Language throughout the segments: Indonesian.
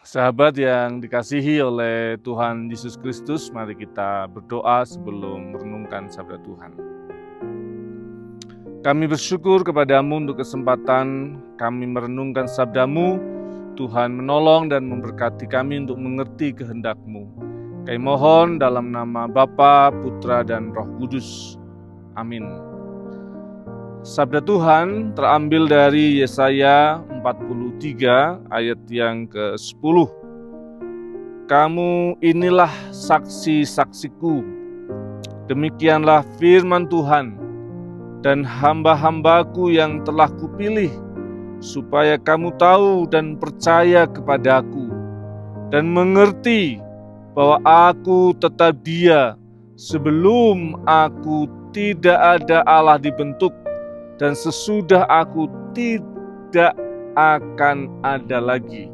Sahabat yang dikasihi oleh Tuhan Yesus Kristus, mari kita berdoa sebelum merenungkan sabda Tuhan. Kami bersyukur kepadamu untuk kesempatan kami merenungkan sabdamu. Tuhan menolong dan memberkati kami untuk mengerti kehendak-Mu. Kami mohon dalam nama Bapa, Putra, dan Roh Kudus. Amin. Sabda Tuhan terambil dari Yesaya 43 ayat yang ke-10. Kamu inilah saksi-saksiku, demikianlah firman Tuhan, dan hamba-hambaku yang telah kupilih, supaya kamu tahu dan percaya kepadaku, dan mengerti bahwa aku tetap Dia, sebelum aku tidak ada Allah dibentuk, dan sesudah aku tidak akan ada lagi.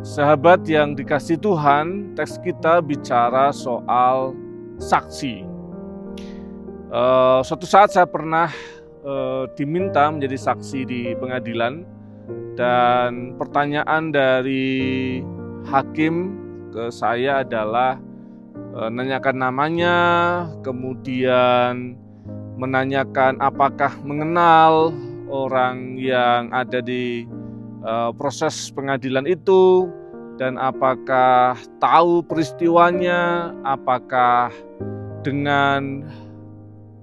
Sahabat yang dikasihi Tuhan, teks kita bicara soal saksi. Suatu saat saya pernah diminta menjadi saksi di pengadilan, dan pertanyaan dari hakim ke saya adalah menanyakan namanya, kemudian menanyakan apakah mengenal orang yang ada di proses pengadilan itu, dan apakah tahu peristiwanya, apakah dengan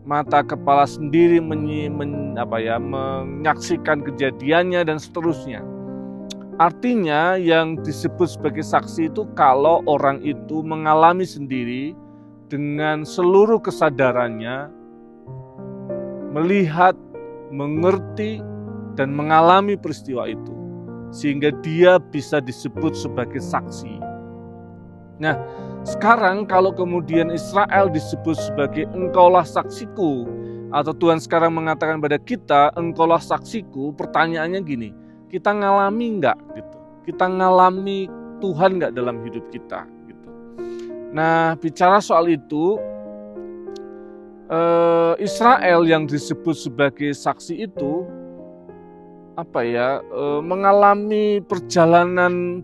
mata kepala sendiri menyaksikan kejadiannya, dan seterusnya. Artinya yang disebut sebagai saksi itu kalau orang itu mengalami sendiri dengan seluruh kesadarannya, melihat, mengerti, dan mengalami peristiwa itu, sehingga dia bisa disebut sebagai saksi. Nah, sekarang kalau kemudian Israel disebut sebagai engkaulah saksiku, atau Tuhan sekarang mengatakan pada kita engkaulah saksiku, pertanyaannya gini, kita ngalami enggak gitu? Kita ngalami Tuhan enggak dalam hidup kita gitu. Nah, bicara soal itu, Israel yang disebut sebagai saksi itu mengalami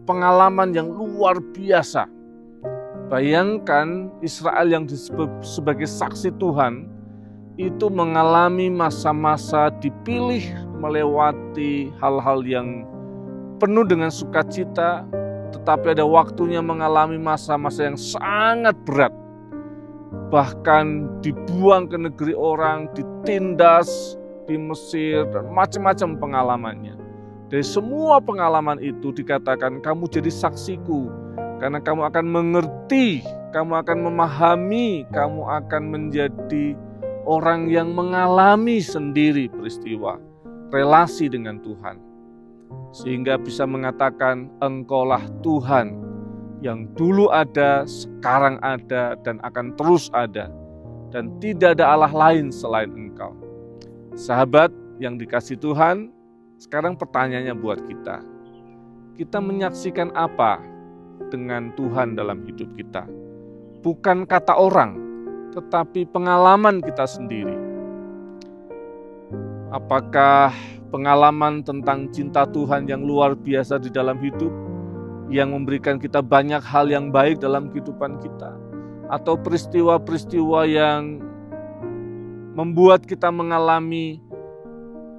pengalaman yang luar biasa. Bayangkan Israel yang disebut sebagai saksi Tuhan itu mengalami masa-masa dipilih melewati hal-hal yang penuh dengan sukacita, tetapi ada waktunya mengalami masa-masa yang sangat berat. Bahkan dibuang ke negeri orang, ditindas di Mesir, dan macam-macam pengalamannya. Dari semua pengalaman itu dikatakan kamu jadi saksiku, karena kamu akan mengerti, kamu akan memahami, kamu akan menjadi orang yang mengalami sendiri peristiwa relasi dengan Tuhan, sehingga bisa mengatakan engkaulah Tuhan yang dulu ada, sekarang ada, dan akan terus ada, dan tidak ada Allah lain selain Engkau. Sahabat yang dikasihi Tuhan, sekarang pertanyaannya buat kita. Kita menyaksikan apa dengan Tuhan dalam hidup kita? Bukan kata orang, tetapi pengalaman kita sendiri. Apakah pengalaman tentang cinta Tuhan yang luar biasa di dalam hidup, yang memberikan kita banyak hal yang baik dalam kehidupan kita, atau peristiwa-peristiwa yang membuat kita mengalami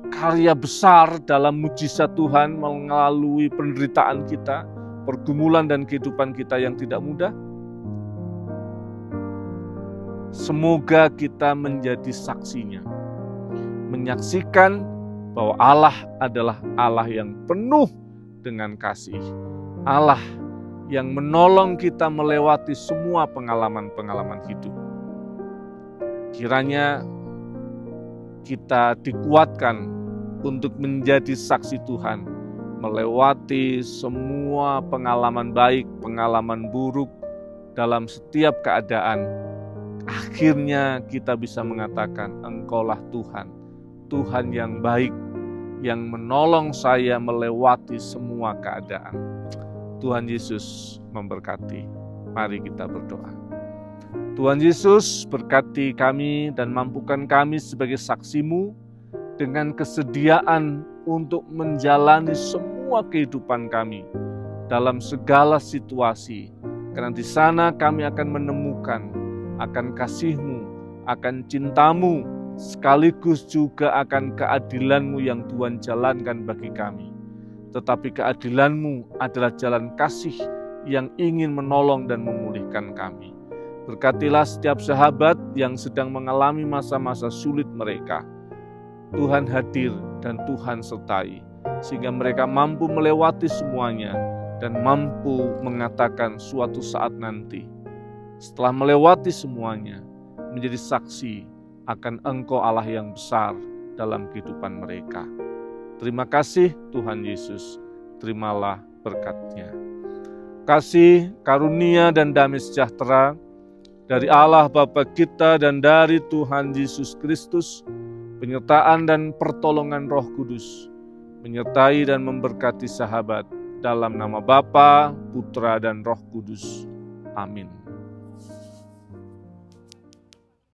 karya besar dalam mujizat Tuhan melalui penderitaan kita, pergumulan dan kehidupan kita yang tidak mudah? Semoga kita menjadi saksinya, menyaksikan bahwa Allah adalah Allah yang penuh dengan kasih, Allah yang menolong kita melewati semua pengalaman-pengalaman hidup. Kiranya kita dikuatkan untuk menjadi saksi Tuhan, melewati semua pengalaman baik, pengalaman buruk dalam setiap keadaan. Akhirnya kita bisa mengatakan engkaulah Tuhan, Tuhan yang baik, yang menolong saya melewati semua keadaan. Tuhan Yesus memberkati. Mari kita berdoa. Tuhan Yesus, berkati kami dan mampukan kami sebagai saksi-Mu dengan kesediaan untuk menjalani semua kehidupan kami dalam segala situasi. Karena di sana kami akan menemukan akan kasih-Mu, akan cinta-Mu, sekaligus juga akan keadilan-Mu yang Tuhan jalankan bagi kami. Tetapi keadilan-Mu adalah jalan kasih yang ingin menolong dan memulihkan kami. Berkatilah setiap sahabat yang sedang mengalami masa-masa sulit mereka. Tuhan hadir dan Tuhan sertai, sehingga mereka mampu melewati semuanya dan mampu mengatakan suatu saat nanti, setelah melewati semuanya, menjadi saksi akan Engkau Allah yang besar dalam kehidupan mereka. Terima kasih Tuhan Yesus, terimalah berkat-Nya. Kasih, karunia, dan damai sejahtera dari Allah Bapa kita dan dari Tuhan Yesus Kristus, penyertaan dan pertolongan Roh Kudus, menyertai dan memberkati sahabat, dalam nama Bapa, Putra, dan Roh Kudus. Amin.